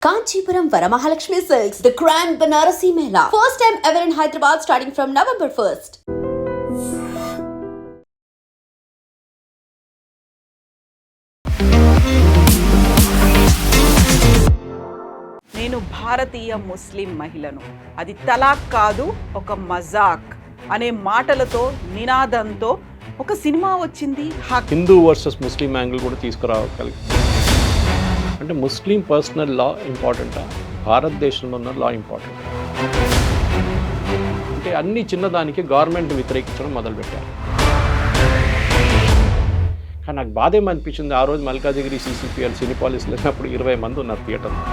Kanchipuram Varamahalakshmi Silks, the Grand Banarasi Mela. First time ever in Hyderabad starting from November 1st. నేను భారతీయ ముస్లిం మహిళను, అది తలాక్ కాదు ఒక మజాక్ అనే మాటలతో నినాదంతో ఒక సినిమా వచ్చింది. హిందూ వర్సెస్ ముస్లిం యాంగిల్ కూడా తీసుకురాగలి. అంటే ముస్లిం పర్సనల్ లా ఇంపార్టెంటా, భారతదేశంలో ఉన్న లా ఇంపార్టెంట్? అంటే అన్ని చిన్నదానికి గవర్నమెంట్ వ్యతిరేకించడం మొదలుపెట్టారు. కానీ నాకు బాధ ఏమనిపించింది, ఆ రోజు మల్కాజిగిరి సిసిపిఎల్ సినిపాలిస్లో లేనప్పుడు 20 మంది ఉన్నారు థియేటర్లో.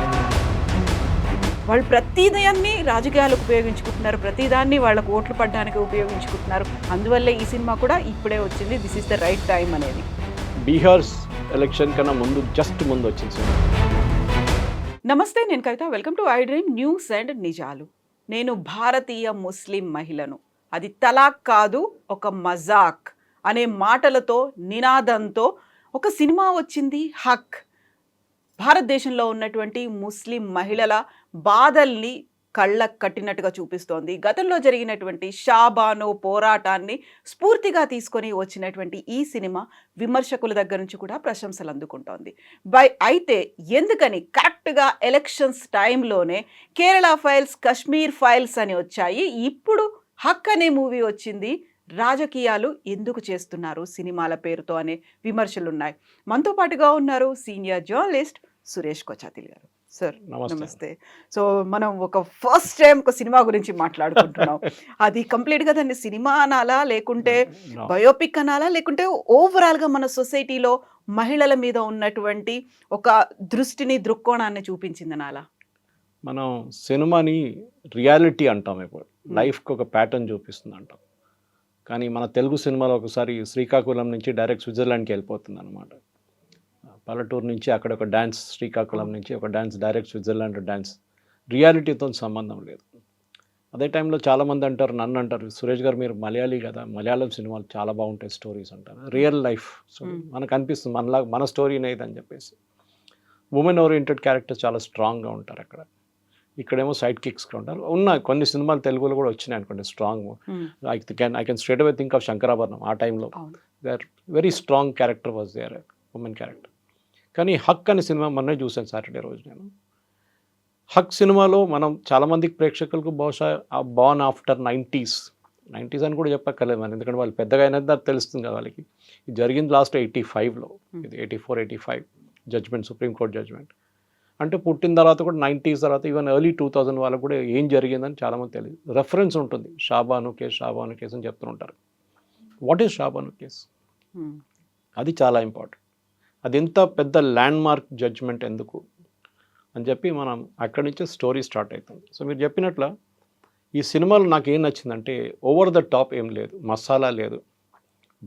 వాళ్ళు ప్రతిదాన్ని రాజకీయాలకు ఉపయోగించుకుంటున్నారు, ప్రతిదాన్ని వాళ్ళకు ఓట్లు పడడానికి ఉపయోగించుకుంటున్నారు. అందువల్లే ఈ సినిమా కూడా ఇప్పుడే వచ్చింది, this is the right time అనేది. బీహార్ ఎలక్షన్ కన్నా ముందు, జస్ట్ ముందు వచ్చింది సినిమా. నమస్తే, నేను Kavitha. Welcome to I dream news and నిజాలు. నేను భారతీయ ముస్లిం మహిళను, అది తలాక్ కాదు ఒక మజాక్ అనే మాటలతో నినాదంతో ఒక సినిమా వచ్చింది. హక్ భారతదేశంలో ఉన్నటువంటి ముస్లిం మహిళల బాధల్ని కళ్ళకు కట్టినట్టుగా చూపిస్తోంది. గతంలో జరిగినటువంటి షాబానో పోరాటాన్ని స్ఫూర్తిగా తీసుకొని వచ్చినటువంటి ఈ సినిమా విమర్శకుల దగ్గర నుంచి కూడా ప్రశంసలు అందుకుంటోంది. అయితే ఎందుకని కరెక్ట్గా ఎలక్షన్స్ టైంలోనే కేరళ ఫైల్స్, కశ్మీర్ ఫైల్స్ అని వచ్చాయి, ఇప్పుడు హక్ అనే మూవీ వచ్చింది, రాజకీయాలు ఎందుకు చేస్తున్నారు సినిమాల పేరుతో అనే విమర్శలు ఉన్నాయి. మనతో పాటుగా ఉన్నారు సీనియర్ జర్నలిస్ట్ సురేష్ కొచాతిల్ గారు. సార్ నమస్తే. సో మనం ఒక ఫస్ట్ టైం ఒక సినిమా గురించి మాట్లాడుకుంటున్నాం. అది కంప్లీట్గా దాన్ని సినిమా అనాలా, లేకుంటే బయోపిక్ అనాలా, లేకుంటే ఓవరాల్గా మన సొసైటీలో మహిళల మీద ఉన్నటువంటి ఒక దృష్టిని, చూపించింది అనాలా? మనం సినిమాని రియాలిటీ అంటాం, ఇప్పుడు లైఫ్కి ఒక ప్యాటర్న్ చూపిస్తుంది అంటాం. కానీ మన తెలుగు సినిమాలో ఒకసారి శ్రీకాకుళం నుంచి డైరెక్ట్ స్విట్జర్లాండ్కి వెళ్ళిపోతుంది అనమాట. పల్లెటూరు నుంచి అక్కడ ఒక డ్యాన్స్, శ్రీకాకుళం నుంచి ఒక డ్యాన్స్, డైరెక్ట్ స్విట్జర్లాండ్ డ్యాన్స్. రియాలిటీతో సంబంధం లేదు. అదే టైంలో చాలామంది అంటారు, నన్ను అంటారు, సురేష్ గారు మీరు మలయాళీ కదా, మలయాళం సినిమాలు చాలా బాగుంటాయి స్టోరీస్ అంటారు. రియల్ లైఫ్ మనకు అనిపిస్తుంది మన స్టోరీనే ఇది అని చెప్పేసి. ఉమెన్ ఓరియంటెడ్ క్యారెక్టర్స్ చాలా స్ట్రాంగ్గా ఉంటారు అక్కడ. ఇక్కడేమో సైడ్ కిక్స్గా ఉంటారు. ఉన్నాయి కొన్ని సినిమాలు తెలుగులో కూడా వచ్చినాయి అనుకోండి strong. I can straight away think of Sankarabharanam. ఆ టైంలో there very strong character was there, women character. కానీ హక్ అనే సినిమా మొన్నే చూశాను సాటర్డే రోజు నేను. హక్ సినిమాలో మనం చాలామందికి ప్రేక్షకులకు బహుశా బాన్ ఆఫ్టర్ 90s అని కూడా చెప్పక్కర్లేదు మనం, ఎందుకంటే వాళ్ళు పెద్దగా అయినది అది తెలుస్తుంది కదా వాళ్ళకి. ఇది జరిగింది లాస్ట్ 85లో, ఇది 84-85 జడ్జ్మెంట్, సుప్రీంకోర్టు జడ్జ్మెంట్. అంటే పుట్టిన తర్వాత కూడా 90s తర్వాత ఈవెన్ ఎర్లీ 2000 వాళ్ళకు కూడా ఏం జరిగిందని చాలామంది తెలియదు. రెఫరెన్స్ ఉంటుంది, షాబాను కేసు అని చెప్తుంటారు. What is Shah Bano case? అది చాలా ఇంపార్టెంట్. అది ఎంత పెద్ద ల్యాండ్ మార్క్ జడ్జ్మెంట్ ఎందుకు అని చెప్పి మనం అక్కడి నుంచే స్టోరీ స్టార్ట్ అవుతుంది. సో మీరు చెప్పినట్ల ఈ సినిమాలో నాకు ఏం నచ్చిందంటే, ఓవర్ ద టాప్ ఏం లేదు, మసాలా లేదు,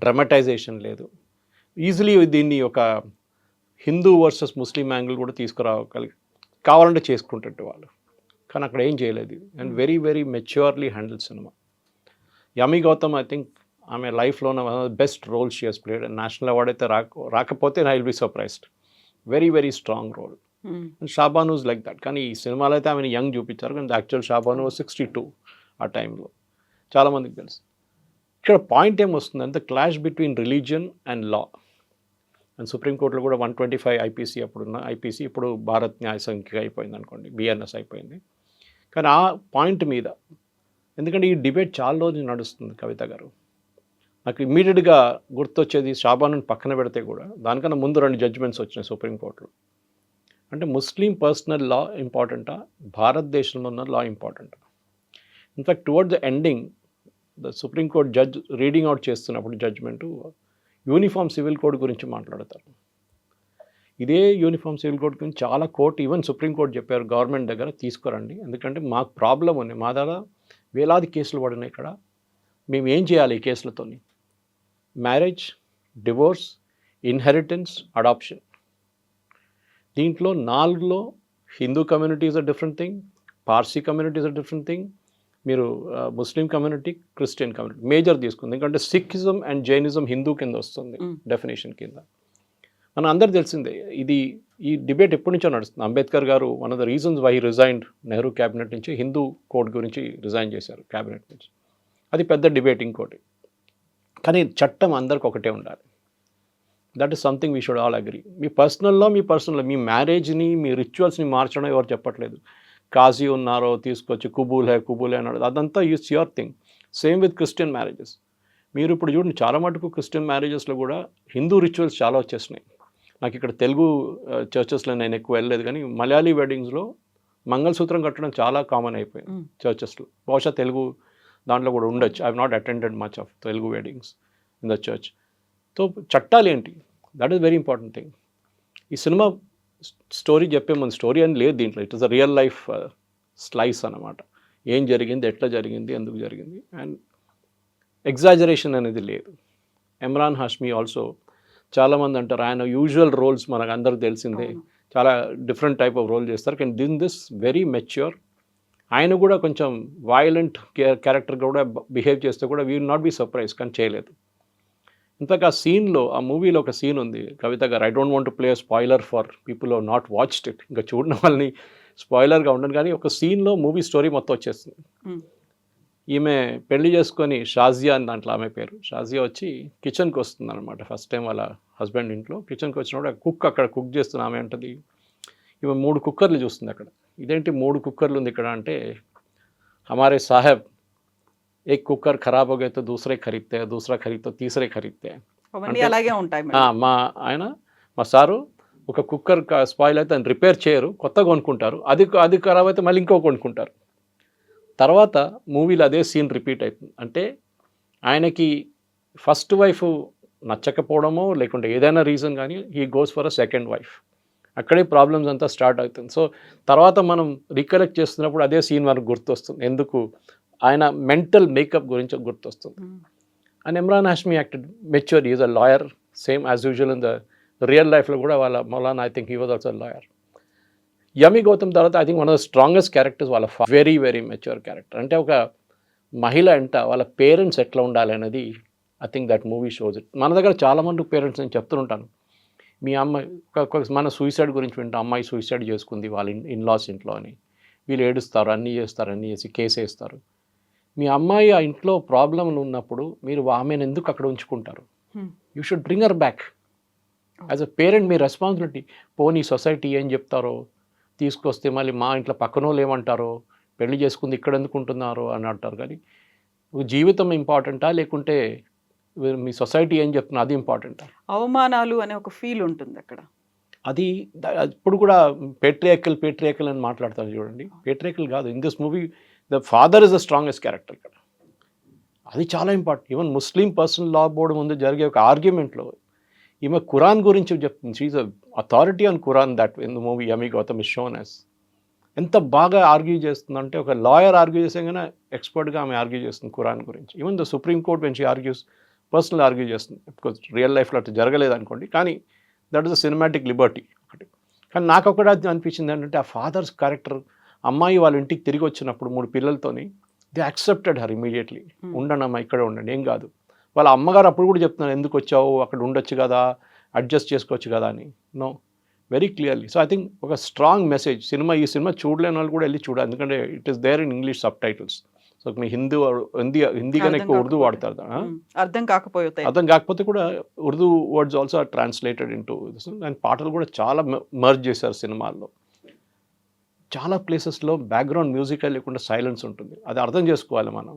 డ్రమటైజేషన్ లేదు. ఈజీలీ దీన్ని ఒక హిందూ వర్సెస్ ముస్లిం యాంగిల్ కూడా తీసుకురాగలి, కావాలంటే చేసుకుంటుంటే వాళ్ళు. కానీ అక్కడ ఏం చేయలేదు. And very very maturely handle cinema. Yami Gautam, I think ఆమె లైఫ్లో best role she has played. National award అయితే రాకపోతే I will be surprised. Very very strong role. And Shah Bano was like that. కానీ ఈ సినిమాలో అయితే ఆమెను యంగ్ చూపించారు, కానీ యాక్చువల్ షాబాను 62 ఆ టైంలో, చాలామందికి తెలుసు. ఇక్కడ పాయింట్ ఏమొస్తుందంటే clash between religion and law. And సుప్రీంకోర్టులో కూడా 125 ఐపీసీ అప్పుడున్న ఐపీసీ ఇప్పుడు భారత్ న్యాయ సంఖ్య అయిపోయింది అనుకోండి, బిఎన్ఎస్ అయిపోయింది. కానీ ఆ పాయింట్ మీద, ఎందుకంటే ఈ డిబేట్ చాలా రోజులు నడుస్తుంది కవిత గారు, నాకు ఇమ్మీడియట్గా గుర్తొచ్చేది షాబాను పక్కన పెడితే కూడా దానికన్నా ముందు 2 జడ్జ్మెంట్స్ వచ్చినాయి సుప్రీంకోర్టులో. అంటే ముస్లిం పర్సనల్ లా ఇంపార్టెంటా, భారతదేశంలో ఉన్న లా ఇంపార్టెంటా? In fact toward the ending the Supreme Court judge reading out చేస్తున్నప్పుడు జడ్జ్మెంటు యూనిఫామ్ సివిల్ కోడ్ గురించి మాట్లాడతారు. ఇదే యూనిఫామ్ సివిల్ కోడ్ గురించి చాలా కోర్టు, ఈవెన్ సుప్రీంకోర్టు చెప్పారు గవర్నమెంట్ దగ్గర తీసుకురండి, ఎందుకంటే మాకు ప్రాబ్లం ఉంది, మా దగ్గర వేలాది కేసులు పడినాయి, ఇక్కడ మేము ఏం చేయాలి ఈ కేసులతో? Marriage, divorce, inheritance, adoption. దీంట్లో 4లో Hindu community is a different thing, Parsi community is a different thing, మీరు Muslim community, Christian community major తీసుకుంది. ఎందుకంటే సిక్కిజం అండ్ జైనిజం హిందూ కింద వస్తుంది డెఫినేషన్ కింద. మన అందరు తెలిసిందే ఈ డిబేట్ ఎప్పటి నుంచో నడుస్తుంది. Ambedkar garu one of the reasons why resigned Nehru cabinet నుంచి హిందూ కోడ్ గురించి రిజైన్ చేశారు క్యాబినెట్ నుంచి. అది పెద్ద డిబేట్ ఇంకోటి. కానీ చట్టం అందరికి ఒకటే ఉండాలి. That is something we should all agree. మీ పర్సనల్లో మీ మ్యారేజ్ని మీ రిచువల్స్ని మార్చడం ఎవరు చెప్పట్లేదు. కాజీ ఉన్నారో తీసుకొచ్చి కుబూల్ హే అన్నాడు, అదంతా use your thing. Same with Christian marriages. మీరు ఇప్పుడు చూడండి, చాలా మటుకు క్రిస్టియన్ మ్యారేజెస్లో కూడా హిందూ రిచువల్స్ చాలా వచ్చేసినాయి. నాకు ఇక్కడ తెలుగు చర్చెస్లో నేను ఎక్కువ వెళ్ళలేదు, కానీ మలయాళీ వెడ్డింగ్స్లో మంగళసూత్రం కట్టడం చాలా కామన్ అయిపోయింది చర్చెస్లో. బహుశా తెలుగు దాంట్లో కూడా ఉండొచ్చు. I have not attended much of Telugu weddings in the church. So చట్టాలు ఏంటి, that is very important thing. ఈ సినిమా స్టోరీ చెప్పే ముందు స్టోరీ అని లేదు దీంట్లో. It is a real life slice అన్నమాట. ఏం జరిగింది, ఎట్లా జరిగింది, ఎందుకు జరిగింది, అండ్ ఎగ్జాజరేషన్ అనేది లేదు. ఇమ్రాన్ హాష్మీ ఆల్సో చాలామంది అంటారు ఆయన యూజువల్ రోల్స్ మనకు అందరికి తెలిసిందే, చాలా డిఫరెంట్ టైప్ ఆఫ్ రోల్ చేస్తారు. కానీ దిస్ వెరీ మెచ్యూర్. ఆయన కూడా కొంచెం వైలెంట్ క్యారెక్టర్ కూడా బిహేవ్ చేస్తే కూడా we will not be surprise, కానీ చేయలేదు. ఇంతకు ఆ సీన్లో, ఆ మూవీలో ఒక సీన్ ఉంది కవిత గారు. I don't want to play spoiler for people who not watched it. ఇంకా చూడడం వాళ్ళని స్పాయిలర్గా ఉండను, కానీ ఒక సీన్లో మూవీ స్టోరీ మొత్తం వచ్చేస్తుంది. ఈమె పెళ్లి చేసుకొని షాజియా అని దాంట్లో ఆమె పేరు. షాజియా వచ్చి కిచెన్కి వస్తుంది అనమాట. ఫస్ట్ టైం వాళ్ళ హస్బెండ్ ఇంట్లో కిచెన్కి వచ్చినప్పుడు కుక్ అక్కడ కుక్ చేస్తున్న ఆమె అంటది, ఈమె 3 కుక్కర్లు చూస్తుంది అక్కడ. ఇదేంటి 3 కుక్కర్లు ఉంది ఇక్కడ అంటే, హమారే సాహెబ్ एक कुकर खराब हो गए तो दूसरे खरीदते हैं, दूसरा खरीद तो तीसरे खरीदते हैं. అవన్నీ అలాగే ఉంటాయి. మా సారు ఒక కుక్కర్ స్పాయిల్ అయితే దాన్ని రిపేర్ చేయరు, కొత్తగా కొనుక్కుంటారు. అది ఖరాబ్ అయితే మళ్ళీ ఇంకో కొనుక్కుంటారు. తర్వాత మూవీలో అదే సీన్ రిపీట్ అవుతుంది. అంటే ఆయనకి ఫస్ట్ వైఫ్ నచ్చకపోవడమో లేకుంటే ఏదైనా రీజన్ కానీ he goes for a second wife. అక్కడే ప్రాబ్లమ్స్ అంతా స్టార్ట్ అవుతుంది. సో తర్వాత మనం రికలెక్ట్ చేస్తున్నప్పుడు అదే సీన్ మనకు గుర్తొస్తుంది. ఎందుకు ఆయన మెంటల్ మేకప్ గురించి గుర్తొస్తుంది. And Imran Hashmi acted mature. Is a lawyer, same as usual in the real లైఫ్లో కూడా వాళ్ళ మౌలానా I think he was also lawyer. Yami Gautam తర్వాత I think one of the strongest characters వాళ్ళ వెరీ వెరీ మెచ్యూర్ క్యారెక్టర్. అంటే ఒక మహిళ అంట వాళ్ళ పేరెంట్స్ ఎట్లా ఉండాలి అనేది I think that movie shows it. మన దగ్గర చాలామంది పేరెంట్స్ నేను చెప్తుంటాను, మీ అమ్మాయి మన సూసైడ్ గురించి వింటాం, అమ్మాయి సూసైడ్ చేసుకుంది వాళ్ళ ఇన్లాస్ ఇంట్లో అని. వీళ్ళు ఏడుస్తారు, అన్నీ చేస్తారు, అన్నీ చేసి కేసు వేస్తారు. మీ అమ్మాయి ఆ ఇంట్లో ప్రాబ్లంలు ఉన్నప్పుడు మీరు ఆమెను ఎందుకు అక్కడ ఉంచుకుంటారు? You should bring her back. As a parent me responsibility. పోనీ సొసైటీ ఏం చెప్తారో, తీసుకొస్తే మళ్ళీ మా ఇంట్లో పక్కన వాళ్ళు ఏమంటారో, పెళ్లి చేసుకుంది ఇక్కడ ఎందుకు ఉంటున్నారో అని అంటారు. కానీ జీవితం ఇంపార్టెంటా లేకుంటే మీ సొసైటీ ఏం చెప్తున్నా అది ఇంపార్టెంటా? అవమానాలు అనే ఒక ఫీల్ ఉంటుంది అక్కడ. అది ఇప్పుడు కూడా పేట్రియాకల్ అని మాట్లాడతారు చూడండి. పేట్రియాకల్ కాదు, in this movie the father is the strongest character ఇక్కడ. అది చాలా important. Even Muslim personal law board ముందు జరిగే ఒక ఆర్గ్యుమెంట్లో ఈమె ఖురాన్ గురించి చెప్తుంది. She is a authority on Quran that in the movie Yami Gautam is shown as. ఎంత బాగా ఆర్గ్యూ చేస్తుందంటే, ఒక లాయర్ ఆర్గ్యూ చేసే కానీ ఎక్స్పర్ట్గా ఆమె ఆర్గ్యూ చేస్తుంది ఖురాన్ గురించి. Even the Supreme court when she argues personal argue చేస్తుంది. బికాజ్ రియల్ లైఫ్లో అట్లా జరగలేదు అనుకోండి, కానీ that is the cinematic Liberty ఒకటి. కానీ నాకు ఒకటి అనిపించింది ఏంటంటే, ఆ ఫాదర్స్ క్యారెక్టర్, అమ్మాయి వాళ్ళ ఇంటికి తిరిగి వచ్చినప్పుడు 3 పిల్లలతోని దే యాక్సెప్టెడ్ హర్ ఇమీడియట్లీ. ఉండండి అమ్మ, ఇక్కడ ఉండండి, ఏం కాదు. వాళ్ళ అమ్మగారు అప్పుడు కూడా చెప్తున్నారు, ఎందుకు వచ్చావు, అక్కడ ఉండొచ్చు కదా, అడ్జస్ట్ చేసుకోవచ్చు కదా అని. No, very clearly. So I think ఒక స్ట్రాంగ్ మెసేజ్. ఈ సినిమా చూడలేని వాళ్ళు కూడా వెళ్ళి చూడాలి, ఎందుకంటే it is there in English subtitles. So మీ హిందీ కన్నా ఎక్కువ ఉర్దూ వాడతారు. అర్థం కాకపోతే కూడా Urdu words also are translated into this. And పాటలు కూడా చాలా మర్జ్ చేశారు సినిమాల్లో. చాలా ప్లేసెస్లో బ్యాక్గ్రౌండ్ మ్యూజిక్ లేకుండా సైలెన్స్ ఉంటుంది. అది అర్థం చేసుకోవాలి మనం.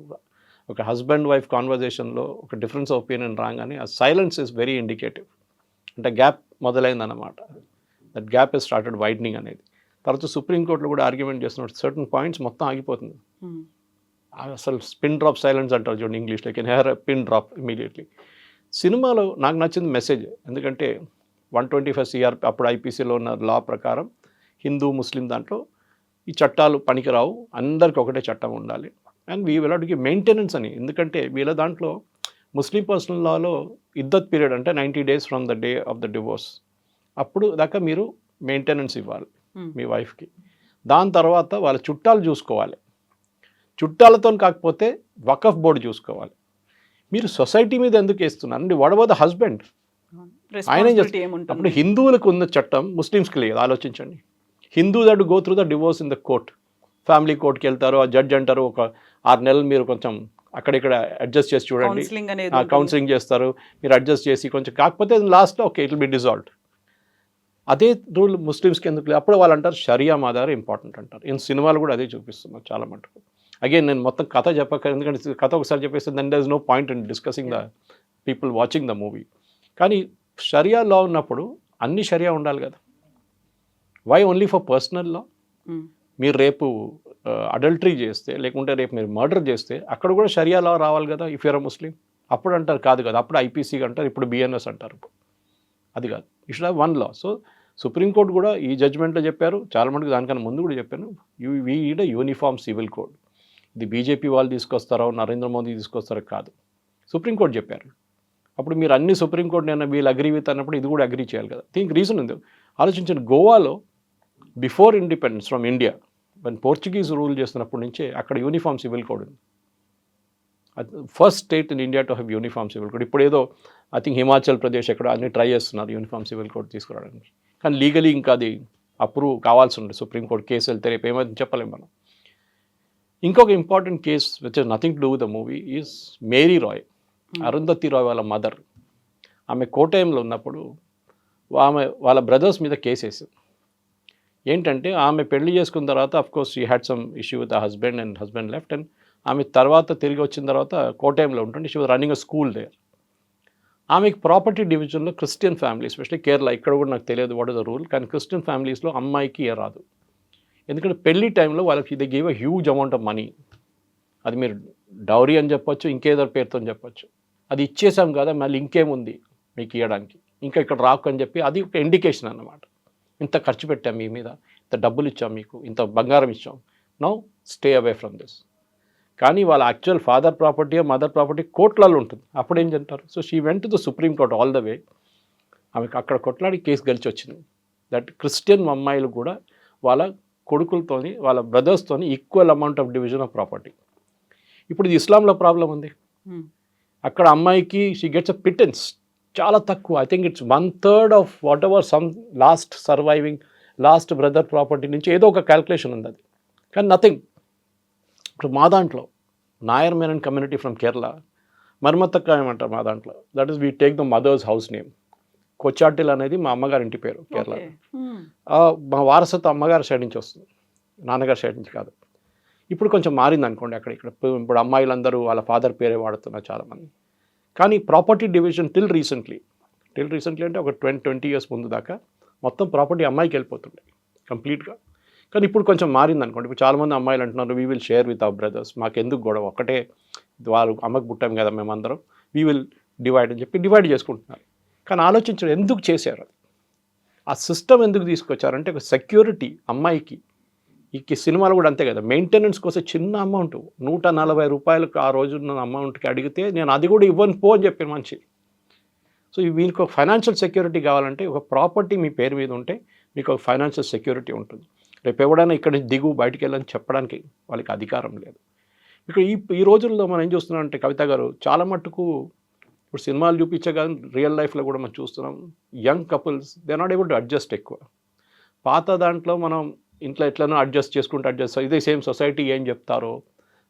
ఒక హస్బెండ్ వైఫ్ కాన్వర్జేషన్లో ఒక డిఫరెన్స్ ఆఫ్ ఒపీనియన్ రాగానే ఆ సైలెన్స్ ఇస్ వెరీ ఇండికేటివ్. అంటే గ్యాప్ మొదలైందన్నమాట. That gap is started widening అనేది. తర్వాత సుప్రీంకోర్టులో కూడా ఆర్గ్యుమెంట్ చేస్తున్నట్టు సర్టన్ పాయింట్స్ మొత్తం ఆగిపోతుంది. అసలు పిన్ డ్రాప్ సైలెన్స్ అంటారు చూడండి ఇంగ్లీష్లో. Can hear a pin drop immediately. సినిమాలో నాకు నచ్చింది మెసేజ్. ఎందుకంటే 125 CR అప్పుడు ఐపీసీలో ఉన్న లా ప్రకారం హిందూ ముస్లిం దాంట్లో ఈ చట్టాలు పనికిరావు, అందరికి ఒకటే చట్టం ఉండాలి. And we will have to give maintenance అని. ఎందుకంటే వీళ్ళ దాంట్లో ముస్లిం పర్సనల్ లాలో ఇద్దత్ పీరియడ్ అంటే 90 days from the day of the divorce, అప్పుడు దాకా మీరు మెయింటెనెన్స్ ఇవ్వాలి మీ వైఫ్కి. దాని తర్వాత వాళ్ళ చుట్టాలు చూసుకోవాలి. చుట్టాలతో కాకపోతే వకఫ్ బోర్డు చూసుకోవాలి. మీరు సొసైటీ మీద ఎందుకు వేస్తున్నారు అండి? What about the husband? ఆయన ఏం రెస్పాన్సిబిలిటీ చేస్తారు ఏముంటుంది? అప్పుడు హిందువులకు ఉన్న చట్టం ముస్లిమ్స్కి లేదు. ఆలోచించండి, Hindu that go through the divorce in the court, family కోర్ట్కి వెళ్తారు, ఆ జడ్జ్ అంటారు ఒక 6 నెలలు మీరు కొంచెం అక్కడిక్కడ అడ్జస్ట్ చేసి చూడండి, కౌన్సిలింగ్ అనేది కౌన్సిలింగ్ చేస్తారు, మీరు అడ్జస్ట్ చేసి కొంచెం కాకపోతే లాస్ట్లో okay it will be dissolved. అదే రూల్ ముస్లిమ్స్కి ఎందుకు లేదు? అప్పుడు వాళ్ళు అంటారు షరియా మాదార్ ఇంపార్టెంట్ అంటారు. ఈ సినిమాలు కూడా అదే చూపిస్తున్నారు చాలా మటుకు. అగైన్ నేను మొత్తం కథ చెప్పక, ఎందుకంటే కథ ఒకసారి చెప్పేస్తే then there is no point in discussing the people watching the movie. కానీ షరియా లా ఉన్నప్పుడు అన్ని షరియా ఉండాలి కదా. Why only for personal law? మీరు రేపు అడల్టరీ చేస్తే, లేకుంటే రేపు మీరు మర్డర్ చేస్తే అక్కడ కూడా షరియా లా రావాలి కదా ఇఫ్ యూర్ అ ముస్లిం. అప్పుడు అంటారు కాదు కదా, అప్పుడు ఐపీసీ అంటారు, ఇప్పుడు బిఎన్ఎస్ అంటారు. అది కాదు, you should have one law. So supreme court కూడా ఈ జడ్జ్మెంట్లో చెప్పారు, చాలా మటుకు దానికన్నా ముందు కూడా చెప్పాను, we need a uniform civil code. ఇది బీజేపీ వాళ్ళు తీసుకొస్తారో నరేంద్ర మోదీ తీసుకొస్తారో కాదు, సుప్రీంకోర్టు చెప్పారు. అప్పుడు మీరు అన్ని సుప్రీంకోర్టు నేను వీళ్ళు అగ్రీ విత్ అన్నప్పుడు ఇది కూడా అగ్రీ చేయాలి కదా. దీనికి రీజన్ ఉంది. ఆలోచించండి, గోవాలో before independence from India one Portuguese rule చేస్తున్నప్పటి నుంచే అక్కడ యూనిఫామ్ సివిల్ కోడ్ ఉంది. First state in India to have uniform civil code. ఇప్పుడు ఏదో ఐ థింక్ హిమాచల్ ప్రదేశ్ ఎక్కడ అన్ని ట్రై చేస్తున్నారు యూనిఫామ్ సివిల్ కోడ్ తీసుకురావడానికి, కానీ లీగలీ ఇంకా అది అప్రూవ్ కావాల్సి ఉంది. సుప్రీంకోర్టు కేసు వెళ్తే రేపు ఏమైంది చెప్పలేము మనం. ఇంకొక important case which is nothing to do with the movie is Mary Roy, Arundhati Roy వాళ్ళ మదర్. ఆమె కోటయంలో ఉన్నప్పుడు ఆమె వాళ్ళ బ్రదర్స్ మీద కేసు వేసింది. ఏంటంటే ఆమె పెళ్లి చేసుకున్న తర్వాత of course she had some issue with husband and husband left, and ఆమె తర్వాత తిరిగి వచ్చిన తర్వాత కోటయంలో ఉంటుండే she was running a school there. ఆమెకి ప్రాపర్టీ డివిజన్లో క్రిస్టియన్ ఫ్యామిలీ, ఎస్పెషల్లీ కేరళ, ఇక్కడ కూడా నాకు తెలియదు వాట్ ఇస్ ద రూల్, కానీ క్రిస్టియన్ ఫ్యామిలీస్లో అమ్మాయికి రాదు. ఎందుకంటే పెళ్లి టైంలో వాళ్ళకి they give a huge amount of money. అది మీరు డౌరీ అని చెప్పొచ్చు, ఇంకేదో పేరుతో చెప్పొచ్చు. అది ఇచ్చేసాం కదా మళ్ళీ ఇంకేముంది మీకు ఇవ్వడానికి, ఇంకా ఇక్కడ రాకు అని చెప్పి అది ఒక ఇండికేషన్ అన్నమాట. ఇంత ఖర్చు పెట్టాం మీ మీద, ఇంత డబ్బులు ఇచ్చాం మీకు, ఇంత బంగారం ఇచ్చాం, now stay away from this. కానీ వాళ్ళ actual father property mother property కోర్టులలో ఉంటుంది. అప్పుడు ఏం చెప్తారు? So she went to the Supreme Court all the way. ఆమెకు అక్కడ కొట్లాడి కేసు గెలిచి వచ్చింది. దట్ క్రిస్టియన్ అమ్మాయిలు కూడా వాళ్ళ కొడుకులతోని వాళ్ళ బ్రదర్స్తోని equal amount of division of property. ఇప్పుడు ఇది ఇస్లాంలో ప్రాబ్లం ఉంది. అక్కడ అమ్మాయికి షీ గెట్స్ అ పిటెన్స్ చాలా తక్కువ. I think it's 1/3 of what ever some last brother property నుంచి ఏదో ఒక క్యాల్కులేషన్ ఉంది అది, కానీ నథింగ్. ఇప్పుడు మా దాంట్లో నాయర్ మేనన్ కమ్యూనిటీ ఫ్రమ్ కేరళ, మర్మత్తక్క ఏమంటారు మా దాంట్లో, that is we take the mother's house name. Kochattil అనేది మా అమ్మగారి ఇంటి పేరు కేరళ. మా వారసత్వం అమ్మగారి సైడ్ నుంచి వస్తుంది, నాన్నగారి సైడ్ నుంచి కాదు. ఇప్పుడు కొంచెం మారింది అనుకోండి అక్కడ ఇక్కడ. ఇప్పుడు అమ్మాయిలందరూ వాళ్ళ ఫాదర్ పేరే వాడుతున్నారు చాలామంది. కానీ ప్రాపర్టీ డివిజన్ టిల్ రీసెంట్లీ అంటే ఒక 20 years ముందు దాకా మొత్తం ప్రాపర్టీ అమ్మాయికి వెళ్ళిపోతుండే కంప్లీట్గా. కానీ ఇప్పుడు కొంచెం మారింది అనుకోండి. ఇప్పుడు చాలామంది అమ్మాయిలు అంటున్నారు we will share with our brothers, మాకెందుకు గొడవ, ఒకటే వాళ్ళు అమ్మకు పుట్టాం కదా మేమందరం, వీ విల్ డివైడ్ అని చెప్పి డివైడ్ చేసుకుంటున్నారు. కానీ ఆలోచించడం ఎందుకు చేశారు, ఆ సిస్టమ్ ఎందుకు తీసుకొచ్చారంటే ఒక సెక్యూరిటీ అమ్మాయికి. ఈ సినిమాలు కూడా అంతే కదా, మెయింటెనెన్స్ కోసం చిన్న అమౌంట్ 140 రూపాయలకు ఆ రోజున్న అమౌంట్కి అడిగితే నేను అది కూడా ఇవ్వను పో అని చెప్పిన మనిషి. సో వీళ్ళకి ఒక ఫైనాన్షియల్ సెక్యూరిటీ కావాలంటే ఒక ప్రాపర్టీ మీ పేరు మీద ఉంటే మీకు ఒక ఫైనాన్షియల్ సెక్యూరిటీ ఉంటుంది. రేపు ఎవడైనా ఇక్కడ నుంచి దిగు బయటికి వెళ్ళని చెప్పడానికి వాళ్ళకి అధికారం లేదు. ఇక్కడ ఈ రోజుల్లో మనం ఏం చూస్తున్నాం అంటే కవిత గారు, చాలా మట్టుకు ఇప్పుడు సినిమాలు చూపించే కానీ రియల్ లైఫ్లో కూడా మనం చూస్తున్నాం, young couples they not able to adjust ఎక్కువ. పాత దాంట్లో మనం ఇంట్లో ఎట్లనో అడ్జస్ట్ ఇదే సేమ్ సొసైటీ ఏం చెప్తారో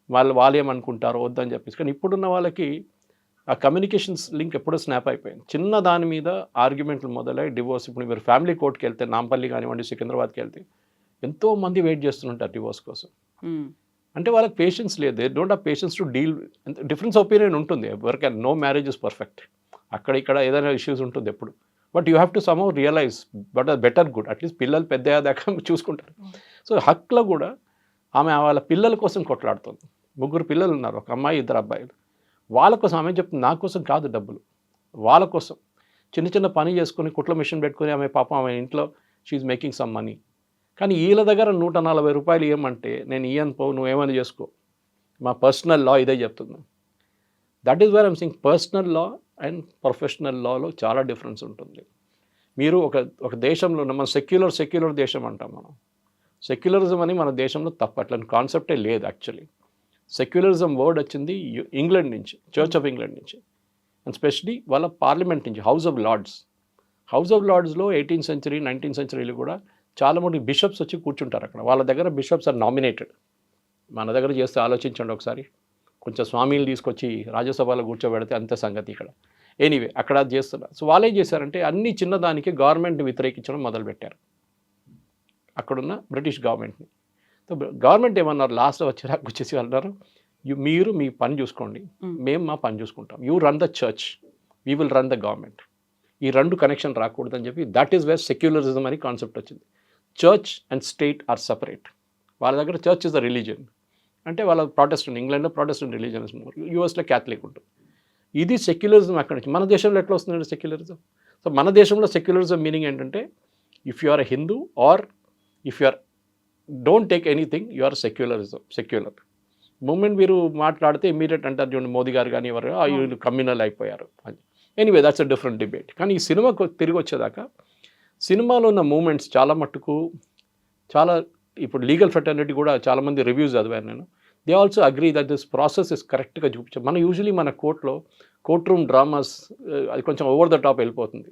వాళ్ళు ఏమనుకుంటారో వద్దని చెప్పేసి. కానీ ఇప్పుడున్న వాళ్ళకి ఆ కమ్యూనికేషన్స్ లింక్ ఎప్పుడో స్నాప్ అయిపోయింది. చిన్న దాని మీద ఆర్గ్యుమెంట్లు మొదలై డివోర్స్. ఇప్పుడు మీరు ఫ్యామిలీ కోర్టుకి వెళ్తే నాంపల్లి కానివ్వండి సికింద్రాబాద్కి వెళ్తే ఎంతోమంది వెయిట్ చేస్తుంటారు డివోర్స్ కోసం. అంటే వాళ్ళకి పేషెన్స్ లేదు, they don't have patience to deal. Difference opinion ఉంటుంది ఎవరికైనా, నో మ్యారేజ్ ఇస్ పర్ఫెక్ట్, అక్కడ ఇక్కడ ఏదైనా ఇష్యూస్ ఉంటుంది ఎప్పుడు. But you have to somehow realise but better good, at least పిల్లలు పెద్ద అయ్యేదాకా చూసుకుంటారు. సో హక్లో కూడా ఆమె వాళ్ళ పిల్లల కోసం కొట్లాడుతుంది. 3 పిల్లలు ఉన్నారు, ఒక అమ్మాయి 2 అబ్బాయిలు. వాళ్ళ కోసం ఆమె చెప్తుంది, నా కోసం కాదు డబ్బులు, వాళ్ళ కోసం. చిన్న పని చేసుకుని కుట్ల మిషన్ పెట్టుకుని ఆమె పాపం ఆమె ఇంట్లో షీఈ్ మేకింగ్ సమ్ మనీ. కానీ వీళ్ళ దగ్గర 140 రూపాయలు ఇవ్వమంటే నేను ఇయ్యను పో, నువ్వేమైనా చేసుకో, మా పర్సనల్ లా ఇదే చెప్తుంది. That is where I'm Singh personal law and professional లాలో చాలా డిఫరెన్స్ ఉంటుంది. మీరు ఒక దేశంలో ఉన్న మన సెక్యులర్ దేశం అంటాం మనం. సెక్యులరిజం అని మన దేశంలో తప్ప అట్లని కాన్సెప్టే లేదు యాక్చువల్లీ. సెక్యులరిజం వర్డ్ వచ్చింది ఇంగ్లాండ్ నుంచి, చర్చ్ ఆఫ్ ఇంగ్లాండ్ నుంచి, అండ్ స్పెషలీ వాళ్ళ పార్లమెంట్ నుంచి, House of Lords. House of లార్డ్స్లో 18th century 19th centuryలో కూడా చాలా మంది బిషప్స్ వచ్చి కూర్చుంటారు అక్కడ. వాళ్ళ దగ్గర బిషప్స్ ఆర్ నామినేటెడ్. మన దగ్గర చేస్తే ఆలోచించండి ఒకసారి. కొంచెం స్వామీలు తీసుకొచ్చి రాజ్యసభలో కూర్చోబెడితే అంతే సంగతి ఇక్కడ. ఎనీవే అక్కడ అది చేస్తున్నారు. సో వాళ్ళు ఏం చేశారంటే అన్ని చిన్నదానికి గవర్నమెంట్ని వ్యతిరేకించడం మొదలుపెట్టారు, అక్కడున్న బ్రిటిష్ గవర్నమెంట్ని. సో గవర్నమెంట్ ఏమన్నారు లాస్ట్లో వచ్చేసి అన్నారు, మీరు మీ పని చూసుకోండి, మేము మా పని చూసుకుంటాం. You run the church, we will run the government. ఈ రెండు కనెక్షన్ రాకూడదని చెప్పి దట్ ఈస్ వేర్ సెక్యులరిజం అని కాన్సెప్ట్ వచ్చింది. Church and state or separate. వాళ్ళ దగ్గర చర్చ్ ఇస్ ద రిలీజియన్, అంటే వాళ్ళ ప్రొటెస్టెంట్, ఇంగ్లాండ్లో ప్రొటెస్టెంట్ రిలీజియన్, యూఎస్లో క్యాథలిక్ ఉంటుంది. ఇది సెక్యులరిజం అక్కడి నుంచి. మన దేశంలో ఎట్లా వస్తుందండి సెక్యులరిజం? సో మన దేశంలో సెక్యులరిజం మీనింగ్ ఏంటంటే if you are a Hindu or if you are don't take anything you are secular. Moment మీరు మాట్లాడితే ఇమీడియట్ అంటారు చూడండి, మోదీ గారు కానీ ఎవరు వీళ్ళు కమ్యూనల్ అయిపోయారు అని. Anyway that's a different debate. కానీ ఈ సినిమాకు తిరిగి వచ్చేదాకా సినిమాలో ఉన్న మూమెంట్స్ చాలా మట్టుకు చాలా, ఇప్పుడు లీగల్ ఫెటర్నిటీ కూడా చాలామంది రివ్యూస్ చదివాను నేను. They also agree that this process is కరెక్ట్గా చూపించాం. మన యూజువలీ మన కోర్ట్ రూమ్ డ్రామాస్ అది కొంచెం ఓవర్ ద టాప్ వెళ్ళిపోతుంది.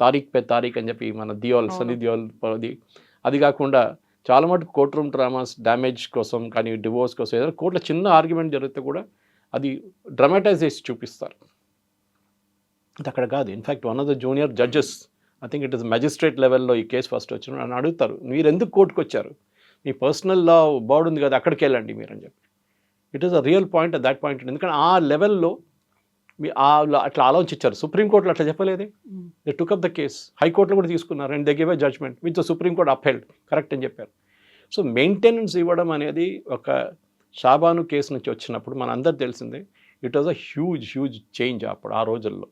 తారీఖ్ పే తారీఖ్ అని చెప్పి మన సనీ దియోల్ అది కాకుండా చాలా మటుకు కోర్ట్ రూమ్ డ్రామాస్ డ్యామేజ్ కోసం కానీ డివోర్స్ కోసం ఏదైనా కోర్టులో చిన్న ఆర్గ్యుమెంట్ జరిగితే కూడా అది డ్రామాటైజ్ చేసి చూపిస్తారు. అది అక్కడ కాదు. In fact one of the junior judges, I think it is magistrate లెవెల్లో ఈ కేసు ఫస్ట్ వచ్చిన అని అడుగుతారు, మీరు ఎందుకు కోర్టుకు వచ్చారు, మీ పర్సనల్ లా బోర్డు ఉంది కదా అక్కడికి వెళ్ళండి మీరు అని చెప్పి. It is a real point at that point. ఎందుకంటే ఆ లెవెల్లో అట్లా ఆలోచించారు. సుప్రీంకోర్టులో అట్లా చెప్పలేదే, they took up the case. హైకోర్టులో కూడా తీసుకున్నారు and they give a judgement which the Supreme Court upheld, correct అని చెప్పారు. సో మెయింటెనెన్స్ ఇవ్వడం అనేది ఒక షాబాను కేసు నుంచి వచ్చినప్పుడు మన అందరు తెలిసిందే, it was a huge change అప్పుడు ఆ రోజుల్లో.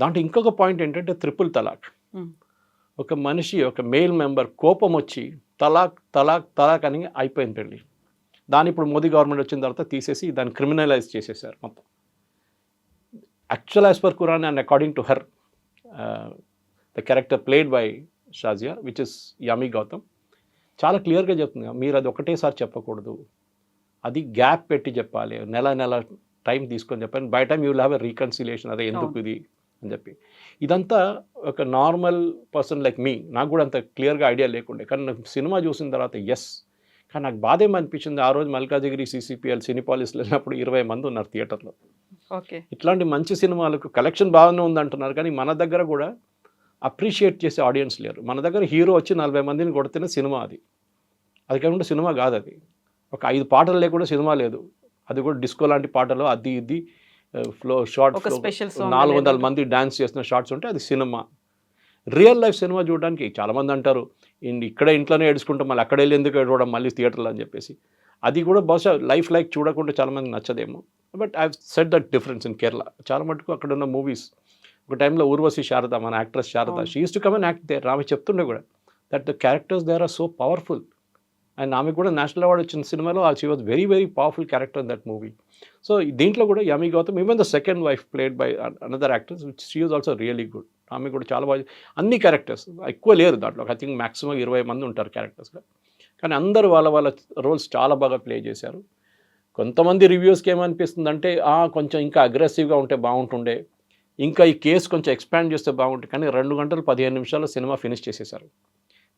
దాంట్లో ఇంకొక పాయింట్ ఏంటంటే ట్రిపుల్ తలాక్. ఒక మనిషి, ఒక మేల్ మెంబర్ కోపం వచ్చి తలాక్ అని అయిపోయింది పెళ్ళి. దాన్ని ఇప్పుడు మోదీ గవర్నమెంట్ వచ్చిన తర్వాత తీసేసి దాన్ని క్రిమినలైజ్ చేసేసారు మొత్తం. Actual as per Quran and according to her the character played by Shazia which is Yami Gautam చాలా క్లియర్గా చెప్తుంది, మీరు అది ఒకటేసారి చెప్పకూడదు, అది గ్యాప్ పెట్టి చెప్పాలి, నెల టైం తీసుకొని చెప్పండి. By time you will have a reconciliation, అదే ఎందుకు ఇది అని చెప్పి. ఇదంతా ఒక నార్మల్ పర్సన్ లైక్ మీ, నాకు కూడా అంత క్లియర్గా ఐడియా లేకుండే. కానీ నాకు సినిమా చూసిన తర్వాత ఎస్. కానీ నాకు బాధ ఏమనిపించింది, ఆ రోజు మల్కాజిగిరి CCPL సినిపాలిస్లో వెళ్ళినప్పుడు 20 మంది ఉన్నారు థియేటర్లో. ఓకే, ఇట్లాంటి మంచి సినిమాలకు కలెక్షన్ బాగానే ఉందంటున్నారు, కానీ మన దగ్గర కూడా అప్రిషియేట్ చేసే ఆడియన్స్ లేరు. మన దగ్గర హీరో వచ్చి 40 మందిని కొడితేనే సినిమా, అది కాకుండా సినిమా కాదు. అది ఒక 5 పాటలు లేకుండా సినిమా లేదు. అది కూడా డిస్కో లాంటి పాటలు, అది ఇది ఫ్లో షార్ట్ 400 మంది డ్యాన్స్ చేస్తున్న షార్ట్స్ ఉంటే అది సినిమా. రియల్ లైఫ్ సినిమా చూడడానికి చాలామంది అంటారు ఇక్కడే ఇంట్లోనే ఏడుచుకుంటాం, మళ్ళీ అక్కడ వెళ్ళి ఎందుకు ఏడవడం మళ్ళీ థియేటర్లో అని చెప్పేసి. అది కూడా బహుశా లైఫ్ లైక్ చూడకుండా చాలామంది నచ్చదేమో. But I said that difference in Kerala. చాలా మటుకు అక్కడ ఉన్న మూవీస్, ఒక టైంలో ఊర్వశి శారద, మన actress Sharada, she use to come and act there. ఆమె చెప్తుండే కూడా that the characters there are so powerful. And ఆమె కూడా నేషనల్ అవార్డు వచ్చిన సినిమాలో she was very powerful character in that movie. So దీంట్లో కూడా Yami Gautam, even the second wife played by another actors which she was also really good. ఆమె కూడా చాలా బాగా, అన్ని క్యారెక్టర్స్ ఎక్కువ లేరు దాంట్లో, ఐ థింక్ మ్యాక్సిమం 20 మంది ఉంటారు క్యారెక్టర్స్గా, కానీ అందరూ వాళ్ళ రోల్స్ చాలా బాగా ప్లే చేశారు. కొంతమంది రివ్యూస్కి ఏమనిపిస్తుందంటే కొంచెం ఇంకా అగ్రెసివ్గా ఉంటే బాగుంటుండే, ఇంకా ఈ కేసు కొంచెం ఎక్స్పాండ్ చేస్తే బాగుంటుంది. కానీ 2 గంటలు 15 నిమిషాల్లో సినిమా ఫినిష్ చేసేసారు.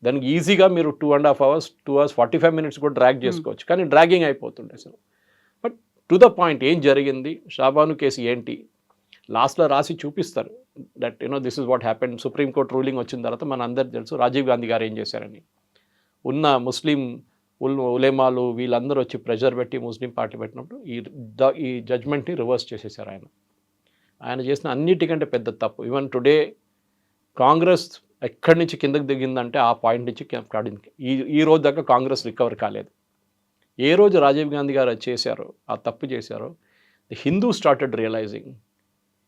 దానికి ఈజీగా మీరు 2.5 hours 2 hours 45 minutes కూడా డ్రాగ్ చేసుకోవచ్చు, కానీ డ్రాగింగ్ అయిపోతుండే అసలు. బట్ టు ద పాయింట్ ఏం జరిగింది, షాబాను కేసు ఏంటి, లాస్ట్లో రాసి చూపిస్తారు that this is what happened. Supreme court ruling వచ్చిన తర్వాత మన అందరికీ తెలుసు రాజీవ్ గాంధీ గారు ఏం చేశారని. ఉన్న ముస్లిం ఉలేమాలు వీళ్ళందరూ వచ్చి ప్రెషర్ పెట్టి ముస్లిం పార్టీ పెట్టినప్పుడు ఈ జడ్జ్మెంట్ని రివర్స్ చేసేసారు. ఆయన చేసిన అన్నిటికంటే పెద్ద తప్పు. ఈవెన్ టుడే కాంగ్రెస్ ఎక్కడి నుంచి కిందకి దిగిందంటే ఆ పాయింట్ నుంచి కాడింది. ఈ రోజు దాకా కాంగ్రెస్ రికవర్ కాలేదు. ఏ రోజు రాజీవ్ గాంధీ గారు చేశారో, ఆ తప్పు చేశారో, ది హిందూ స్టార్టెడ్ రియలైజింగ్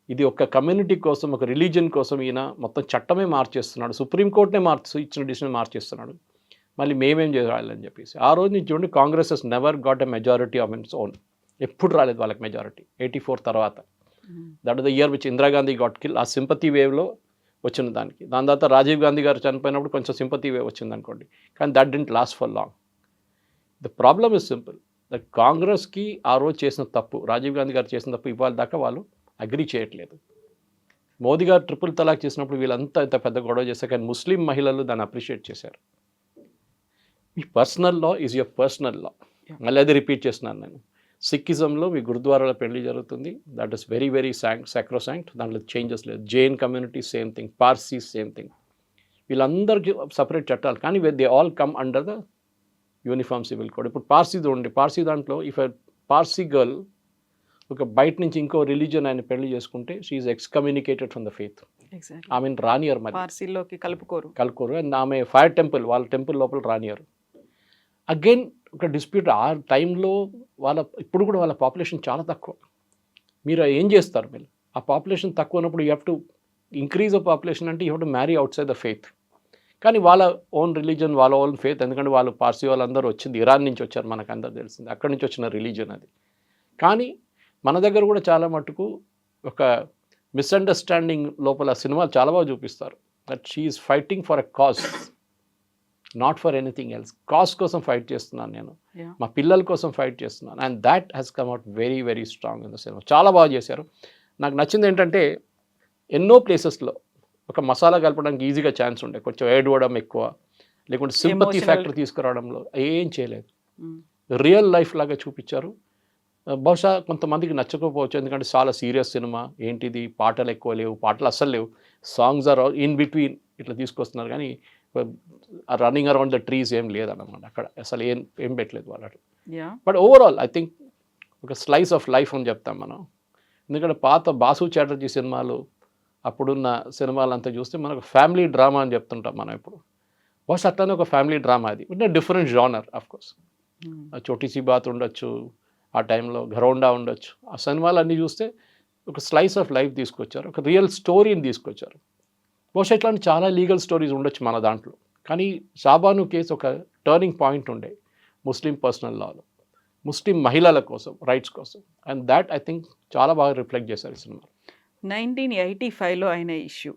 ఇది ఒక కమ్యూనిటీ కోసం, ఒక రిలీజియన్ కోసం ఈయన మొత్తం చట్టమే మార్చేస్తున్నాడు, సుప్రీంకోర్టునే ఇచ్చిన డిసిషన్ మార్చేస్తున్నాడు, మళ్ళీ మేమేం చేయాలని చెప్పేసి. ఆ రోజు నుంచి చూడండి, Congress has never got a majority of its own. ఎప్పుడు రాలేదు వాళ్ళకి మెజారిటీ 84 తర్వాత. That is the year which Indira Gandhi got kill. ఆ సింపతి వేవ్లో వచ్చిన దాని తర్వాత రాజీవ్ గాంధీ గారు చనిపోయినప్పుడు కొంచెం సింపతి వేవ్ వచ్చింది అనుకోండి, కానీ that didn't last for long. The problem is simple, that కాంగ్రెస్కి ఆ రోజు చేసిన తప్పు, రాజీవ్ గాంధీ గారు చేసిన తప్పు ఇవాళ దాకా వాళ్ళు అగ్రీ చేయట్లేదు. మోదీ గారు ట్రిపుల్ తలాక్ చేసినప్పుడు వీళ్ళంతా ఇంత పెద్ద గొడవ చేశారు, కానీ ముస్లిం మహిళలు దాన్ని అప్రిషియేట్ చేశారు. మీ personal law is your personal law. మళ్ళీ అది రిపీట్ చేస్తున్నాను నేను. సిక్కిజంలో మీ గురుద్వారాలో పెళ్లి జరుగుతుంది, that is very very sacrosanct, దాంట్లో చేంజెస్ లేదు. Jain community same thing, Parsi same thing. వీళ్ళందరికీ సపరేట్ చట్టాలు, కానీ they all come under the uniform civil code. ఇప్పుడు పార్సీ చూడండి, పార్సీ దాంట్లో ఇఫ్ ఎ పార్సీ గర్ల్ ఒక బయట నుంచి ఇంకో రిలీజియన్ ఆయన పెళ్లి చేసుకుంటే షీఈ్ ఎక్స్కమ్యూనికేటెడ్ ఫ్రమ్ ద ఫెయిత్. ఆమెను రానియర్, మరి పార్సీలోకి కలుపుకోరు. అండ్ ఆమె ఫైర్ టెంపుల్, వాళ్ళ టెంపుల్ లోపల రానియరు. అగైన్ ఒక డిస్ప్యూట్. ఆ టైంలో ఇప్పుడు కూడా వాళ్ళ పాపులేషన్ చాలా తక్కువ. మీరు ఏం చేస్తారు? మీరు ఆ పాపులేషన్ తక్కువ ఉన్నప్పుడు you have to increase the population, అంటే you have to marry outside the faith. కానీ వాళ్ళ ఓన్ రిలీజన్, వాళ్ళ ఓన్ ఫెయిత్, ఎందుకంటే వాళ్ళు పార్సీ వాళ్ళందరూ వచ్చింది ఇరాన్ నుంచి వచ్చారు, మనకు అందరూ తెలిసింది, అక్కడి నుంచి వచ్చిన రిలీజన్ అది. కానీ మన దగ్గర కూడా చాలా మటుకు ఒక మిస్అండర్స్టాండింగ్ లోపల సినిమాలు చాలా బాగా చూపిస్తారు. That she is fighting for a cause, not for anything else. Cause కోసం ఫైట్ చేస్తున్నాను నేను, మా పిల్లల కోసం ఫైట్ చేస్తున్నాను. And that has come out very very strong in the cinema. చాలా బాగా చేశారు. నాకు నచ్చింది ఏంటంటే ఎన్నో ప్లేసెస్లో ఒక మసాలా కలపడానికి ఈజీగా ఛాన్స్ ఉండే, కొంచెం ఏడవడం ఎక్కువ, లేకుంటే సింపతి ఫ్యాక్టర్ తీసుకురావడంలో ఏం చేయలేదు. రియల్ లైఫ్ లాగా చూపించారు. బహుశా కొంతమందికి నచ్చకపోవచ్చు, ఎందుకంటే చాలా సీరియస్ సినిమా, ఏంటిది పాటలు ఎక్కువ లేవు, పాటలు అస్సలు లేవు, సాంగ్స్ ఆర్ ఇన్ బిట్వీన్ ఇట్లా తీసుకొస్తున్నారు, కానీ రన్నింగ్ అరౌండ్ ద ట్రీస్ ఏం లేదన్నమాట అక్కడ, అసలు ఏం పెట్టలేదు వాళ్ళు. బట్ ఓవరాల్ ఐ థింక్ ఒక స్లైస్ ఆఫ్ లైఫ్ అని చెప్తాం మనం. ఎందుకంటే పాత బాసు చాటర్జీ సినిమాలు, అప్పుడున్న సినిమాలు అంతా చూస్తే మనకు ఫ్యామిలీ డ్రామా అని చెప్తుంటాం మనం ఇప్పుడు. బహుశా అట్లానే ఒక ఫ్యామిలీ డ్రామా అది, different genre. Of course Chhoti Si Baat ఉండొచ్చు, ఆ టైంలో ఘరోండా ఉండొచ్చు. ఆ సినిమాలు అన్నీ చూస్తే ఒక స్లైస్ ఆఫ్ లైఫ్ తీసుకొచ్చారు, ఒక రియల్ స్టోరీని తీసుకొచ్చారు. బహుశా ఇట్లాంటి చాలా లీగల్ స్టోరీస్ ఉండొచ్చు మన దాంట్లో, కానీ షాబాను కేసు ఒక టర్నింగ్ పాయింట్ ఉండే ముస్లిం పర్సనల్ లాలో, ముస్లిం మహిళల కోసం, రైట్స్ కోసం. అండ్ దాట్ ఐ థింక్ చాలా బాగా రిఫ్లెక్ట్ చేశారు ఈ సినిమా. 1985లో అయిన ఇష్యూ,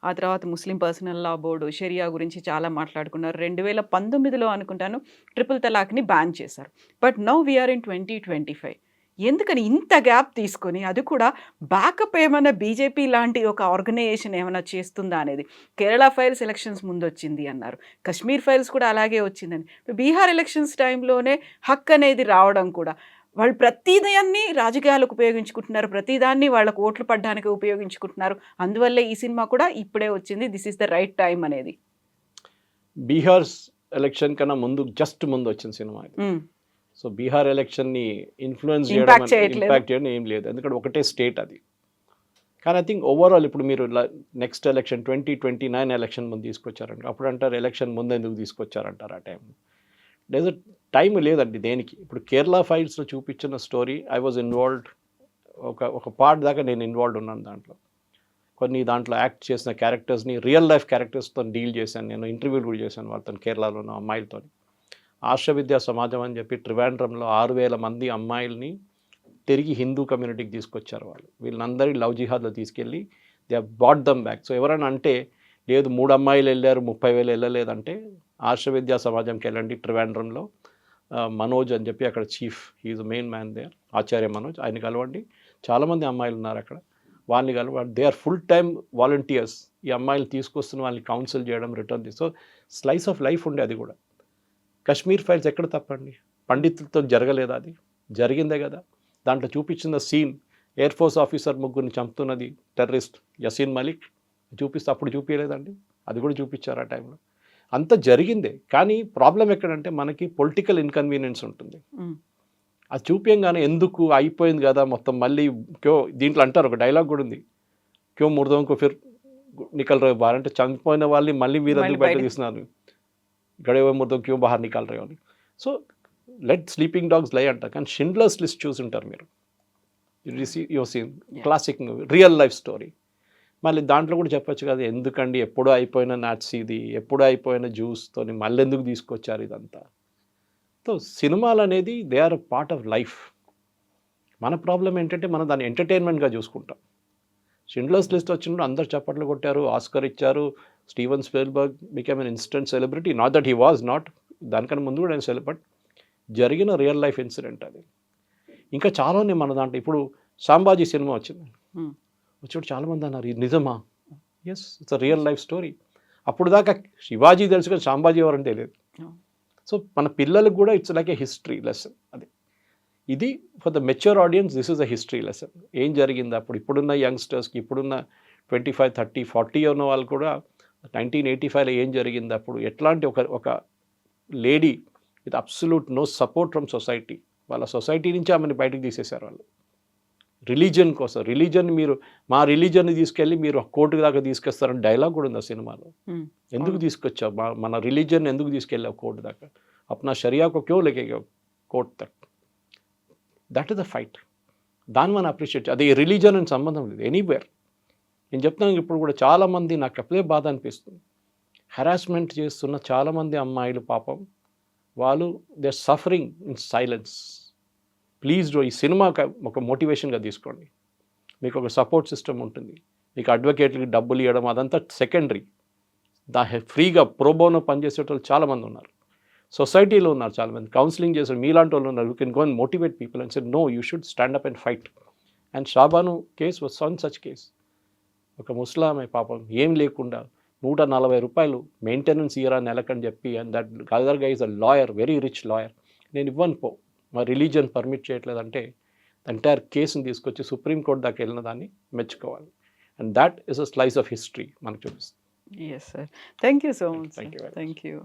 ఆ తర్వాత ముస్లిం పర్సనల్ లా బోర్డు షరియా గురించి చాలా మాట్లాడుకున్నారు. 2019లో అనుకుంటాను ట్రిపుల్ తలాక్ని బ్యాన్ చేశారు. But now we are in 2025. ఎందుకని ఇంత గ్యాప్ తీసుకొని, అది కూడా బ్యాకప్ ఏమైనా బీజేపీ లాంటి ఒక ఆర్గనైజేషన్ ఏమైనా చేస్తుందా అనేది? కేరళ ఫైల్స్ ఎలక్షన్స్ ముందు వచ్చింది అన్నారు, కశ్మీర్ ఫైల్స్ కూడా అలాగే వచ్చిందని. బీహార్ ఎలక్షన్స్ టైంలోనే హక్ అనేది రావడం కూడా, వాళ్ళు ప్రతిదాన్ని రాజకీయాలకు ఉపయోగించుకుంటున్నారు, ప్రతిదాన్ని వాళ్ళకు ఓట్లు పడ్డానికి ఉపయోగించుకుంటున్నారు. అందువల్లే ఈ సినిమా కూడా ఇప్పుడే వచ్చింది, this is the right time అనేది. బీహార్ ఎలక్షన్ కన్నా ముందు, జస్ట్ ముందు వచ్చిన సినిమా ఇది. సో బీహార్ ఎలక్షన్ని ఇన్ఫ్లుయెన్స్ చేయడం, ఇంపాక్ట్ చేయడం ఏం లేదు, ఎందుకంటే ఒకటే స్టేట్ అది. కానీ ఐ థింక్ ఓవరాల్ ఇప్పుడు మీరు నెక్స్ట్ ఎలక్షన్ 2029 ఎలక్షన్ ముందు తీసుకొచ్చారంట. అప్పుడు అంటారు ఎలక్షన్ ముందు ఎందుకు తీసుకొచ్చారంటారు ఆ టైం. లేదు, టైం లేదండి దేనికి. ఇప్పుడు కేరళ ఫైల్స్లో చూపించిన స్టోరీ ఐ వాజ్ ఇన్వాల్వ్డ్, ఒక పార్ట్ దాకా నేను ఇన్వాల్వ్డ్ ఉన్నాను దాంట్లో. కొన్ని దాంట్లో యాక్ట్ చేసిన క్యారెక్టర్స్ని రియల్ లైఫ్ క్యారెక్టర్స్తో డీల్ చేశాను నేను, ఇంటర్వ్యూలు కూడా చేశాను వాళ్ళతో, కేరళలోని అమ్మాయిలతో. ఆర్ష విద్యా సమాజం అని చెప్పి ట్రివాండ్రంలో 6,000 మంది అమ్మాయిల్ని తిరిగి హిందూ కమ్యూనిటీకి తీసుకొచ్చారు వాళ్ళు. వీళ్ళందరి లవ్ జిహాద్లో తీసుకెళ్ళి they have bought them back. So ఎవరైనా అంటే లేదు 3 అమ్మాయిలు వెళ్ళారు 30,000 వెళ్ళలేదంటే ఆర్ష విద్యా సమాజంకి వెళ్ళండి, ట్రివాండ్రంలో మనోజ్ అని చెప్పి అక్కడ chief, he is main man there, Acharya Manoj, ఆయన కలవండి. చాలామంది అమ్మాయిలు ఉన్నారు అక్కడ, వాళ్ళని కలవండి. They are full time volunteers. ఈ అమ్మాయిలు తీసుకొస్తున్న వాళ్ళని కౌన్సిల్ చేయడం, రిటర్న్ తీసి. సో స్లైస్ ఆఫ్ లైఫ్ ఉండే అది కూడా. కశ్మీర్ ఫైల్స్ ఎక్కడ తప్పండి, పండితులతో జరగలేదా? అది జరిగిందే కదా. దాంట్లో చూపించిన సీన్, ఎయిర్ ఫోర్స్ ఆఫీసర్ ముగ్గురిని చంపుతున్నది టెర్రరిస్ట్ యసీన్ మలిక్ చూపిస్తే అప్పుడు చూపించలేదండి, అది కూడా చూపించారు ఆ టైంలో. అంత జరిగిందే. కానీ ప్రాబ్లం ఎక్కడంటే మనకి పొలిటికల్ ఇన్కన్వీనియన్స్ ఉంటుంది. అది చూపించగానే ఎందుకు అయిపోయింది కదా మొత్తం, మళ్ళీ క్యో దీంట్లో అంటారు, ఒక డైలాగ్ కూడా ఉంది, క్యో ముర్దోంకో ఫిర్ నికల్ రే బార్, అంటే చనిపోయిన వాళ్ళని మళ్ళీ మీరు ఎందుకు బయట తీస్తున్నారు, గడే ముర్దో క్యో బాహర్ నికల్ రే అని. సో లెట్ స్లీపింగ్ డాగ్స్ లై అంటారు, కానీ షిండ్లర్స్ లిస్ట్ చూసుంటారు మీరు, your seen classic movie, real life story. మళ్ళీ దాంట్లో కూడా చెప్పొచ్చు కదా, ఎందుకండి ఎప్పుడూ అయిపోయిన నాట్సీది, ఎప్పుడూ అయిపోయిన జ్యూస్తో మళ్ళీ ఎందుకు తీసుకొచ్చారు ఇదంతా. సో సినిమాలు అనేది they are a part of life. మన ప్రాబ్లం ఏంటంటే మనం దాన్ని ఎంటర్టైన్మెంట్గా చూసుకుంటాం. షిండ్లర్స్ లిస్ట్ వచ్చినప్పుడు అందరు చప్పట్లు కొట్టారు, ఆస్కర్ ఇచ్చారు, Steven Spielberg became N instant celebrity. Not that he was not, దానికన్నా ముందు కూడా ఆయన బట్ జరిగిన రియల్ లైఫ్ ఇన్సిడెంట్ అది. ఇంకా చాలా ఉన్నాయి మన దాంట్లో. ఇప్పుడు సాంబాజీ సినిమా వచ్చింది, వచ్చేప్పుడు చాలామంది అన్నారు ఇది నిజమా? Yes, it's a real life story. అప్పుడు దాకా శివాజీ తెలుసు కానీ సాంబాజీ ఎవరని తెలియదు. సో మన పిల్లలకు కూడా it's like A history lesson. అది ఇది for the mature audience this is a history lesson. ఏం జరిగింది అప్పుడు, ఇప్పుడున్న యంగ్స్టర్స్కి, ఇప్పుడున్న 25, 30, 40 ఉన్న వాళ్ళు కూడా 1985లో ఏం జరిగింది అప్పుడు, ఎట్లాంటి ఒక lady with absolute no support from society, వాళ్ళ సొసైటీ నుంచి ఆమెను బయటకు తీసేశారు వాళ్ళు రిలీజన్ కోసం. రిలీజన్ మీరు మా రిలీజన్ని తీసుకెళ్ళి మీరు కోర్టు దాకా తీసుకొస్తారని డైలాగ్ కూడా ఉంది ఆ సినిమాలో. ఎందుకు తీసుకొచ్చావు మన రిలీజన్, ఎందుకు తీసుకెళ్ళావు కోర్టు దాకా? అప్నా షరియాకు క్యో లేకే కోర్టు తక్. That is the fight. దాన్ని మనం అప్రిషియేట్. అది రిలీజన్ అని సంబంధం లేదు, ఎనీవేర్. నేను చెప్తున్నాను ఇప్పుడు కూడా చాలామంది నాకు అప్పుడే బాధ అనిపిస్తుంది, హెరాస్మెంట్ చేస్తున్న చాలామంది అమ్మాయిలు పాపం వాళ్ళు they are suffering in silence. Please do, ఈ సినిమా ఒక మోటివేషన్గా తీసుకోండి. మీకు ఒక సపోర్ట్ సిస్టమ్ ఉంటుంది, మీకు అడ్వకేట్లకి డబ్బులు ఇవ్వడం అదంతా సెకండరీ. ఫ్రీగా ప్రోబోనో పనిచేసేటోళ్ళు చాలామంది ఉన్నారు, సొసైటీలో ఉన్నారు చాలామంది, కౌన్సిలింగ్ చేసే మీలాంటి వాళ్ళు ఉన్నారు. You can go and motivate people and say no, you should stand up and fight. And Shah Bano case was one such case. ఒక ముస్లామే పాపం ఏం లేకుండా 140 రూపాయలు మెయింటెనెన్స్ ఇయరా నెలకని చెప్పి, and that other guy is a lawyer, very rich lawyer. నేను ఇవ్వను పో, మా రిలీజన్ పర్మిట్ చేయట్లేదంటే ఎంటైర్ కేసుని తీసుకొచ్చి సుప్రీంకోర్టు దాకా వెళ్ళిన దాన్ని మెచ్చుకోవాలి. And that is a slice of history మనకు చూపిస్తుంది. Yes sir, thank you so much. Thank you very much. Thank you.